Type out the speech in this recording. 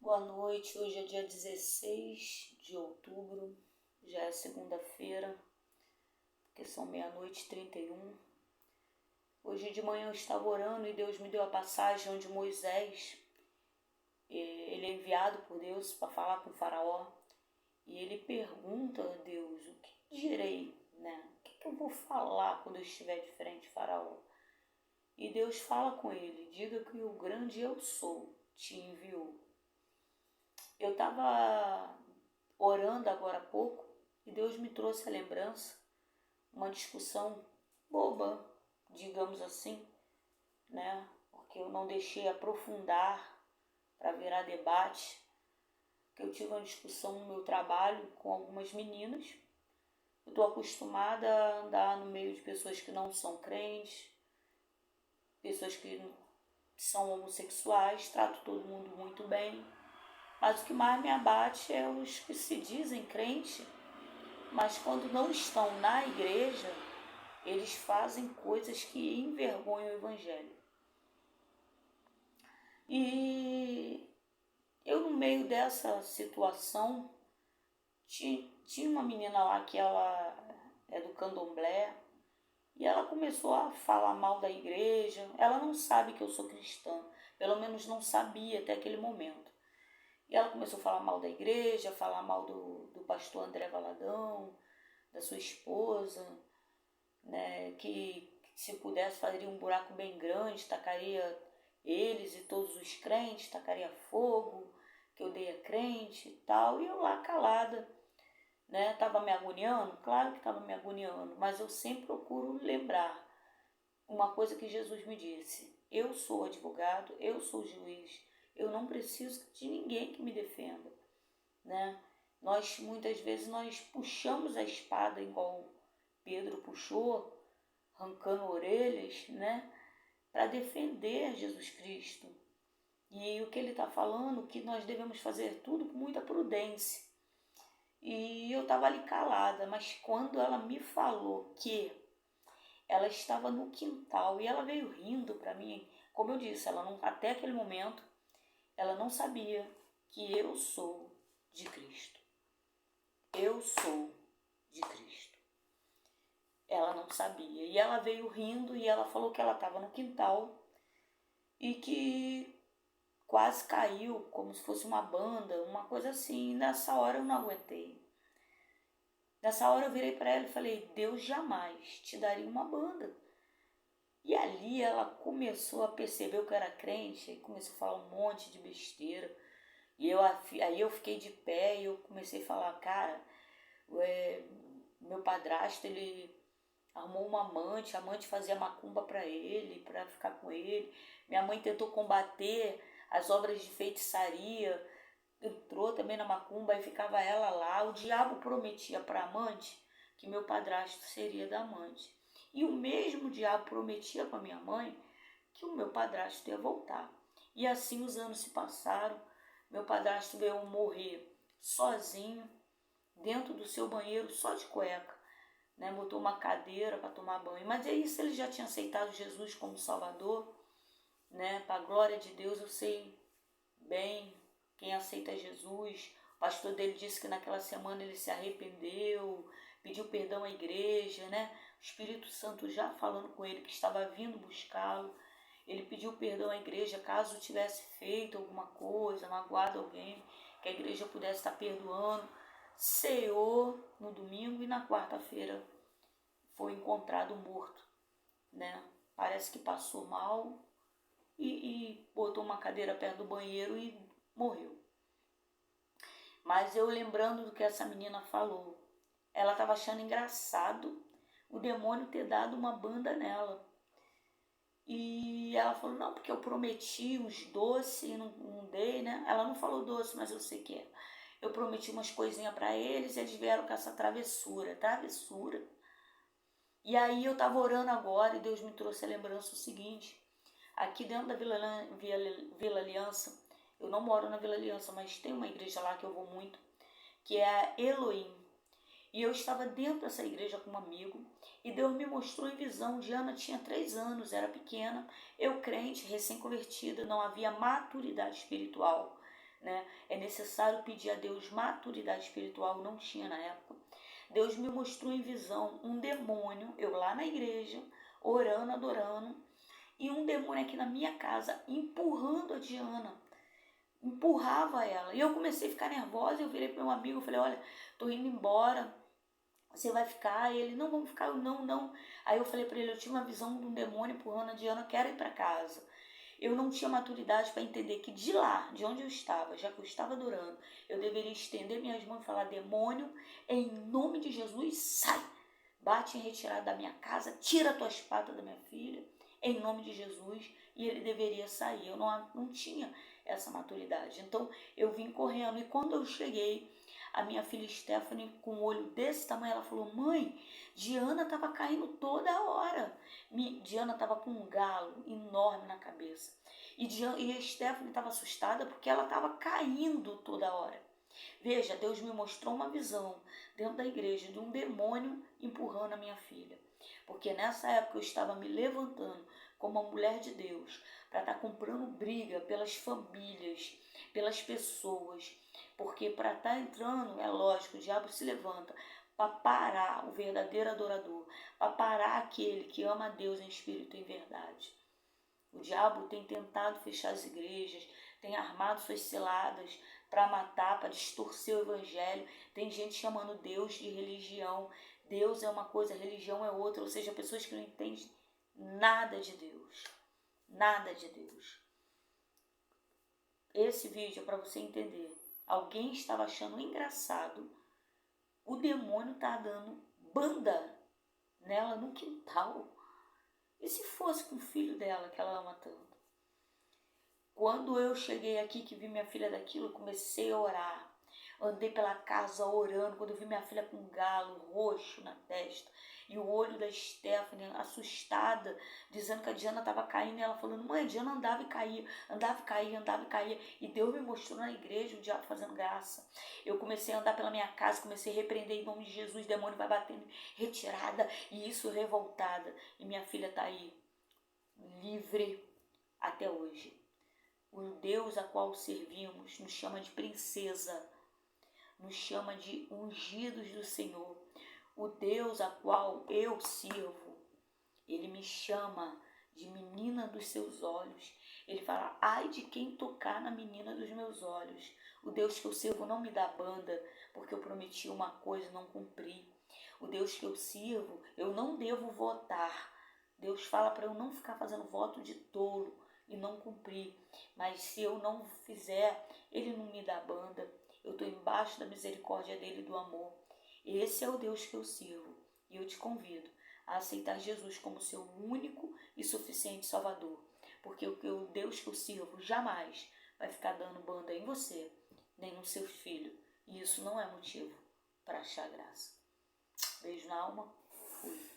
Boa noite, hoje é dia 16 de outubro, já é segunda-feira, porque são 00h31. Hoje de manhã eu estava orando e Deus me deu a passagem onde Moisés, ele é enviado por Deus para falar com o faraó, e ele pergunta a Deus, o que direi, né? O que eu vou falar quando eu estiver de frente ao faraó? E Deus fala com ele, diga que o grande eu sou te enviou. Eu estava orando agora há pouco e Deus me trouxe a lembrança, uma discussão boba, digamos assim, né? Porque eu não deixei aprofundar para virar debate, que eu tive uma discussão no meu trabalho com algumas meninas. Eu estou acostumada a andar no meio de pessoas que não são crentes, pessoas que são homossexuais, trato todo mundo muito bem. Mas o que mais me abate é os que se dizem crente, mas quando não estão na igreja, eles fazem coisas que envergonham o evangelho. E eu, no meio dessa situação, tinha uma menina lá que ela é do candomblé, e ela começou a falar mal da igreja. Ela não sabe que eu sou cristã, pelo menos não sabia até aquele momento. E ela começou a falar mal da igreja, falar mal do pastor André Valadão, da sua esposa, né, que se pudesse faria um buraco bem grande, tacaria eles e todos os crentes, tacaria fogo, que eu odeia crente e tal. E eu lá calada, né, estava me agoniando, claro que estava me agoniando, mas eu sempre procuro lembrar uma coisa que Jesus me disse: eu sou advogado, eu sou juiz, eu não preciso de ninguém que me defenda, né? Muitas vezes nós puxamos a espada igual Pedro puxou, arrancando orelhas, né? Para defender Jesus Cristo. E o que ele está falando, que nós devemos fazer tudo com muita prudência. E eu estava ali calada, mas quando ela me falou que ela estava no quintal e ela veio rindo para mim, como eu disse, ela não, até aquele momento, ela não sabia que eu sou de Cristo. Eu sou de Cristo. Ela não sabia. E ela veio rindo e ela falou que ela estava no quintal e que quase caiu, como se fosse uma banda, uma coisa assim. E nessa hora eu não aguentei. Nessa hora eu virei para ela e falei: Deus jamais te daria uma banda. E ali ela começou a perceber que eu era crente e começou a falar um monte de besteira. E aí eu fiquei de pé e eu comecei a falar: cara, meu padrasto, ele arrumou uma amante, a amante fazia macumba para ele, para ficar com ele. Minha mãe tentou combater as obras de feitiçaria, entrou também na macumba e ficava ela lá. O diabo prometia para a amante que meu padrasto seria da amante. E o mesmo diabo prometia para minha mãe que o meu padrasto ia voltar. E assim os anos se passaram. Meu padrasto veio morrer sozinho, dentro do seu banheiro, só de cueca. Né, botou uma cadeira para tomar banho. Mas é isso, ele já tinha aceitado Jesus como Salvador, né? Para a glória de Deus, eu sei bem quem aceita Jesus. O pastor dele disse que naquela semana ele se arrependeu, pediu perdão à igreja, né? O Espírito Santo já falando com ele que estava vindo buscá-lo. Ele pediu perdão à igreja caso tivesse feito alguma coisa, magoado alguém, que a igreja pudesse estar perdoando. Ceou no domingo e na quarta-feira foi encontrado morto, né? Parece que passou mal e botou uma cadeira perto do banheiro e morreu. Mas eu lembrando do que essa menina falou, ela estava achando engraçado o demônio ter dado uma banda nela. E ela falou: não, porque eu prometi uns doces e não dei, né? Ela não falou doce, mas eu sei que é. Eu prometi umas coisinhas para eles e eles vieram com essa travessura. E aí eu estava orando agora e Deus me trouxe a lembrança o seguinte: aqui dentro da Vila Aliança, eu não moro na Vila Aliança, mas tem uma igreja lá que eu vou muito, que é a Elohim. E eu estava dentro dessa igreja com um amigo e Deus me mostrou em visão. Diana tinha 3 anos, era pequena, eu crente, recém-convertida, não havia maturidade espiritual, né? É necessário pedir a Deus maturidade espiritual, não tinha na época. Deus me mostrou em visão um demônio, eu lá na igreja, orando, adorando, e um demônio aqui na minha casa empurrando a Diana, empurrava ela. E eu comecei a ficar nervosa, eu virei para meu amigo, eu falei, olha, tô indo embora, você vai ficar? E ele, não, vamos ficar, eu, não. Aí eu falei para ele, eu tinha uma visão de um demônio empurrando a Diana, eu quero ir para casa. Eu não tinha maturidade para entender que de lá, de onde eu estava, já que eu estava adorando, eu deveria estender minhas mãos e falar, demônio, em nome de Jesus, sai! Bate em retirada da minha casa, tira a tua espada da minha filha, em nome de Jesus, e ele deveria sair. Eu não tinha essa maturidade. Então eu vim correndo, e quando eu cheguei, a minha filha Stephanie, com o olho desse tamanho, ela falou, mãe, Diana estava caindo toda hora. Diana estava com um galo enorme na cabeça. E a Stephanie estava assustada porque ela estava caindo toda hora. Veja, Deus me mostrou uma visão dentro da igreja de um demônio empurrando a minha filha. Porque nessa época eu estava me levantando como uma mulher de Deus para estar comprando briga pelas famílias, pelas pessoas. Porque para estar entrando, é lógico, o diabo se levanta para parar o verdadeiro adorador, para parar aquele que ama a Deus em espírito e em verdade. O diabo tem tentado fechar as igrejas, tem armado suas ciladas para matar, para distorcer o evangelho. Tem gente chamando Deus de religião. Deus é uma coisa, religião é outra. Ou seja, pessoas que não entendem nada de Deus. Nada de Deus. Esse vídeo é para você entender. Alguém estava achando engraçado. O demônio está dando banda nela no quintal. E se fosse com o filho dela, que ela ama tanto? Quando eu cheguei aqui, que vi minha filha daquilo, eu comecei a orar. Andei pela casa orando, quando eu vi minha filha com um galo roxo na testa. E o olho da Stephanie assustada, dizendo que a Diana estava caindo. E ela falando, mãe, a Diana andava e caía, andava e caía, andava e caía. E Deus me mostrou na igreja, o diabo fazendo graça. Eu comecei a andar pela minha casa, comecei a repreender em nome de Jesus. O demônio vai batendo, retirada, e isso revoltada. E minha filha está aí, livre até hoje. O Deus a qual servimos nos chama de princesa, nos chama de ungidos do Senhor. O Deus a qual eu sirvo, ele me chama de menina dos seus olhos. Ele fala, ai de quem tocar na menina dos meus olhos. O Deus que eu sirvo não me dá banda, porque eu prometi uma coisa e não cumpri. O Deus que eu sirvo, eu não devo votar. Deus fala para eu não ficar fazendo voto de tolo e não cumprir. Mas se eu não fizer, ele não me dá banda. Eu estou embaixo da misericórdia dele e do amor. Esse é o Deus que eu sirvo. E eu te convido a aceitar Jesus como seu único e suficiente Salvador. Porque o Deus que eu sirvo jamais vai ficar dando banda em você, nem no seu filho. E isso não é motivo para achar graça. Beijo na alma. Fui.